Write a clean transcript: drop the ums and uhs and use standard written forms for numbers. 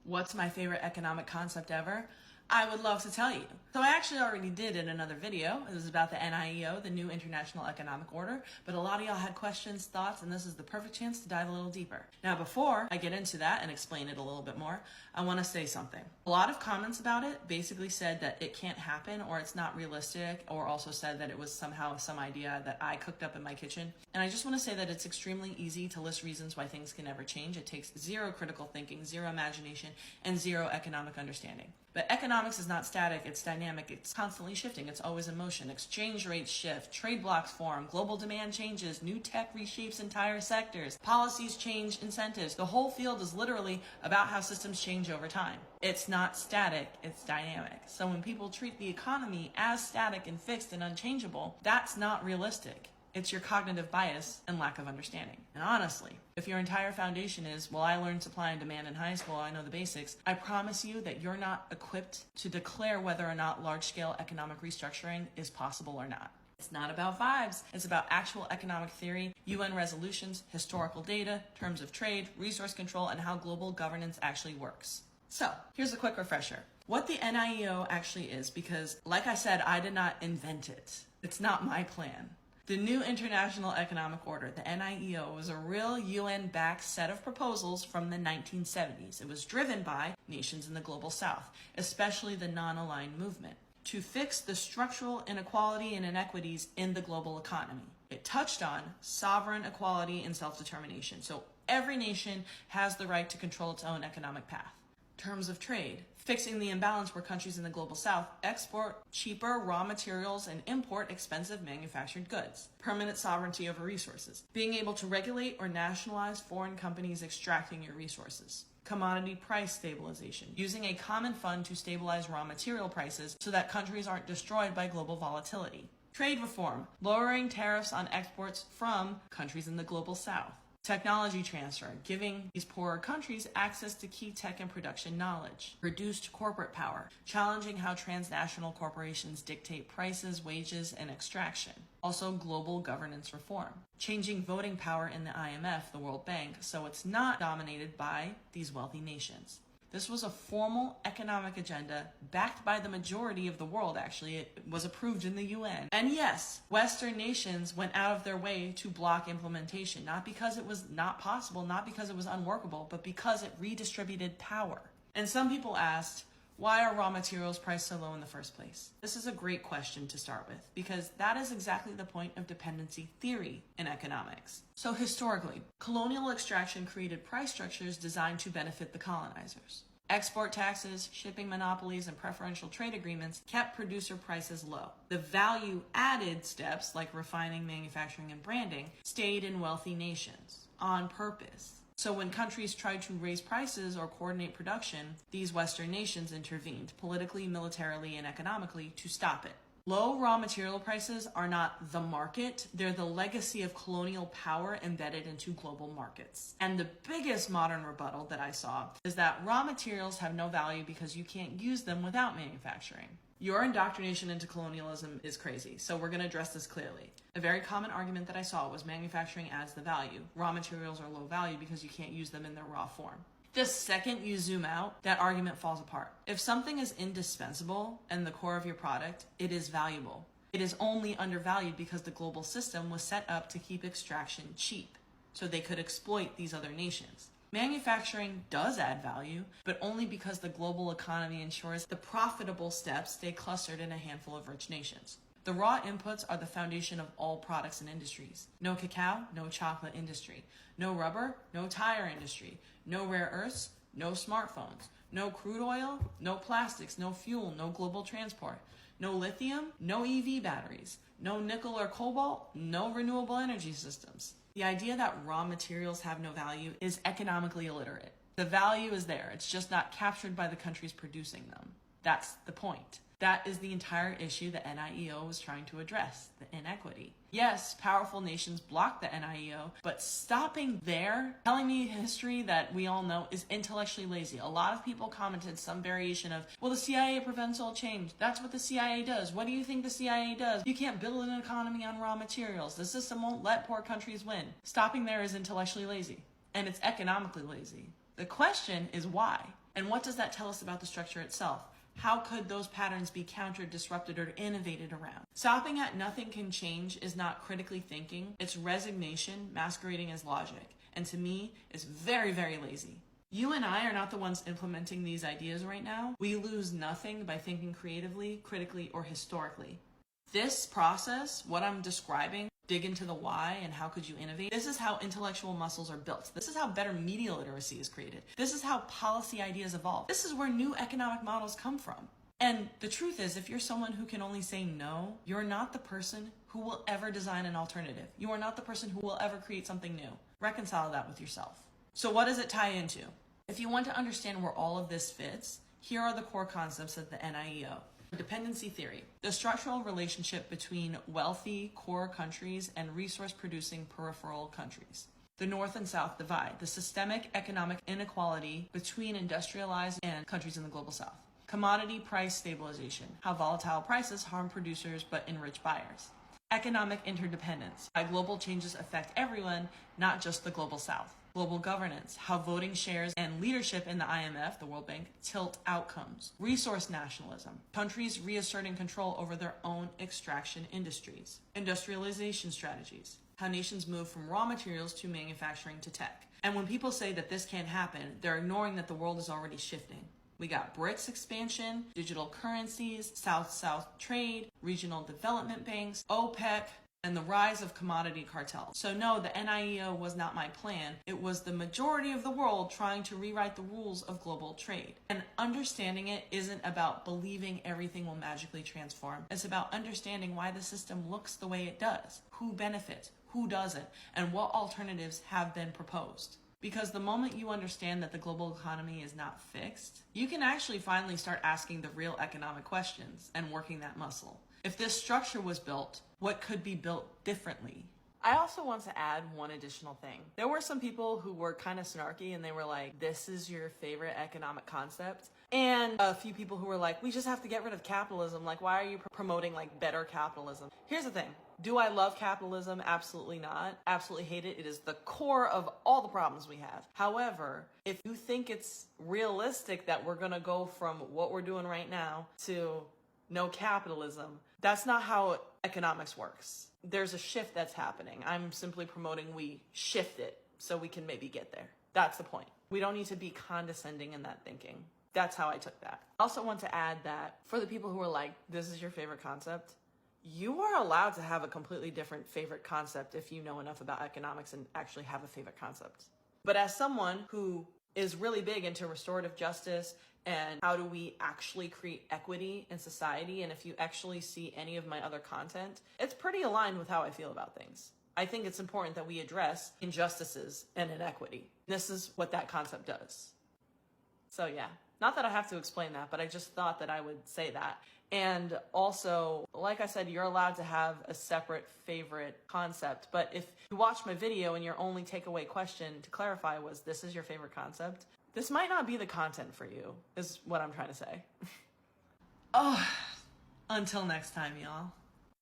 What's my favorite economic concept ever? I would love to tell you. So I actually already did in another video. It was about the NIEO, the New International Economic Order, but a lot of y'all had questions, thoughts, and this is the perfect chance to dive a little deeper. Now, before I get into that and explain it a little bit more, I want to say something. A lot of comments about it basically said that it can't happen or it's not realistic, or also said that it was somehow some idea that I cooked up in my kitchen. And I just want to say that it's extremely easy to list reasons why things can never change. It takes zero critical thinking, zero imagination, and zero economic understanding. But economics is not static, it's dynamic, it's constantly shifting, it's always in motion. Exchange rates shift, trade blocks form, global demand changes, new tech reshapes entire sectors, policies change incentives. The whole field is literally about how systems change over time. It's not static, it's dynamic. So when people treat the economy as static and fixed and unchangeable, that's not realistic. It's your cognitive bias and lack of understanding. And honestly, if your entire foundation is, well, I learned supply and demand in high school, I know the basics, I promise you that you're not equipped to declare whether or not large-scale economic restructuring is possible or not. It's not about vibes. It's about actual economic theory, UN resolutions, historical data, terms of trade, resource control, and how global governance actually works. So, here's a quick refresher. What the NIEO actually is, because like I said, I did not invent it. It's not my plan. The New International Economic Order, the NIEO, was a real UN-backed set of proposals from the 1970s. It was driven by nations in the global south, especially the non-aligned movement, to fix the structural inequality and inequities in the global economy. It touched on sovereign equality and self-determination. So every nation has the right to control its own economic path. Terms of trade, fixing the imbalance where countries in the global south export cheaper raw materials and import expensive manufactured goods. Permanent sovereignty over resources, being able to regulate or nationalize foreign companies extracting your resources. Commodity price stabilization, using a common fund to stabilize raw material prices so that countries aren't destroyed by global volatility. Trade reform, lowering tariffs on exports from countries in the global south. Technology transfer, giving these poorer countries access to key tech and production knowledge. Reduced corporate power, challenging how transnational corporations dictate prices, wages, and extraction. Also, global governance reform, changing voting power in the IMF, the World Bank, so it's not dominated by these wealthy nations. This was a formal economic agenda backed by the majority of the world, actually. It was approved in the UN. And yes, Western nations went out of their way to block implementation, not because it was not possible, not because it was unworkable, but because it redistributed power. And some people asked, why are raw materials priced so low in the first place? This is a great question to start with, because that is exactly the point of dependency theory in economics. So historically, colonial extraction created price structures designed to benefit the colonizers. Export taxes, shipping monopolies, and preferential trade agreements kept producer prices low. The value-added steps, like refining, manufacturing, and branding, stayed in wealthy nations on purpose. So when countries tried to raise prices or coordinate production, these Western nations intervened politically, militarily, and economically to stop it. Low raw material prices are not the market, they're the legacy of colonial power embedded into global markets. And the biggest modern rebuttal that I saw is that raw materials have no value because you can't use them without manufacturing. Your indoctrination into colonialism is crazy, so we're going to address this clearly. A very common argument that I saw was manufacturing adds the value. Raw materials are low value because you can't use them in their raw form. The second you zoom out, that argument falls apart. If something is indispensable and the core of your product, it is valuable. It is only undervalued because the global system was set up to keep extraction cheap, so they could exploit these other nations. Manufacturing does add value, but only because the global economy ensures the profitable steps stay clustered in a handful of rich nations. The raw inputs are the foundation of all products and industries. No cacao, no chocolate industry. No rubber, no tire industry. No rare earths, no smartphones. No crude oil, no plastics, no fuel, no global transport. No lithium, no EV batteries. No nickel or cobalt, no renewable energy systems. The idea that raw materials have no value is economically illiterate. The value is there, it's just not captured by the countries producing them. That's the point. That is the entire issue the NIEO was trying to address, the inequity. Yes, powerful nations blocked the NIEO, but stopping there, telling me history that we all know is intellectually lazy. A lot of people commented some variation of, well, the CIA prevents all change. That's what the CIA does. What do you think the CIA does? You can't build an economy on raw materials. The system won't let poor countries win. Stopping there is intellectually lazy, and it's economically lazy. The question is why? And what does that tell us about the structure itself? How could those patterns be countered, disrupted, or innovated around? Stopping at nothing can change is not critically thinking. It's resignation masquerading as logic. And to me, it's very, very lazy. You and I are not the ones implementing these ideas right now. We lose nothing by thinking creatively, critically, or historically. This process, what I'm describing, dig into the why and how could you innovate. This is how intellectual muscles are built. This is how better media literacy is created. This is how policy ideas evolve. This is where new economic models come from. And the truth is, if you're someone who can only say no, you're not the person who will ever design an alternative. You are not the person who will ever create something new. Reconcile that with yourself. So what does it tie into? If you want to understand where all of this fits, here are the core concepts of the NIEO. Dependency theory, the structural relationship between wealthy core countries and resource-producing peripheral countries. The North and South divide, the systemic economic inequality between industrialized and countries in the global South. Commodity price stabilization, how volatile prices harm producers but enrich buyers. Economic interdependence, how global changes affect everyone, not just the global South. Global governance, how voting shares and leadership in the IMF, the World Bank, tilt outcomes. Resource nationalism, countries reasserting control over their own extraction industries. Industrialization strategies, how nations move from raw materials to manufacturing to tech. And when people say that this can't happen, they're ignoring that the world is already shifting. We got BRICS expansion, digital currencies, South-South trade, regional development banks, OPEC, and the rise of commodity cartels. So no, the NIEO was not my plan. It was the majority of the world trying to rewrite the rules of global trade. And understanding it isn't about believing everything will magically transform. It's about understanding why the system looks the way it does, who benefits, who doesn't, and what alternatives have been proposed. Because the moment you understand that the global economy is not fixed, you can actually finally start asking the real economic questions and working that muscle. If this structure was built, what could be built differently? I also want to add one additional thing. There were some people who were kind of snarky and they were like, this is your favorite economic concept. And a few people who were like, we just have to get rid of capitalism. Like, why are you promoting like better capitalism? Here's the thing. Do I love capitalism? Absolutely not. Absolutely hate it. It is the core of all the problems we have. However, if you think it's realistic that we're going to go from what we're doing right now to no capitalism, that's not how economics works. There's a shift that's happening. I'm simply promoting we shift it so we can maybe get there. That's the point. We don't need to be condescending in that thinking. That's how I took that. I also want to add that for the people who are like, this is your favorite concept, you are allowed to have a completely different favorite concept if you know enough about economics and actually have a favorite concept. But as someone who is really big into restorative justice and how do we actually create equity in society, and if you actually see any of my other content, it's pretty aligned with how I feel about things. I think it's important that we address injustices and inequity. This is what that concept does. So yeah, not that I have to explain that, but I just thought that I would say that. And also, like I said, you're allowed to have a separate favorite concept. But if you watch my video and your only takeaway question to clarify was, this is your favorite concept, this might not be the content for you, is what I'm trying to say. Oh, until next time, y'all.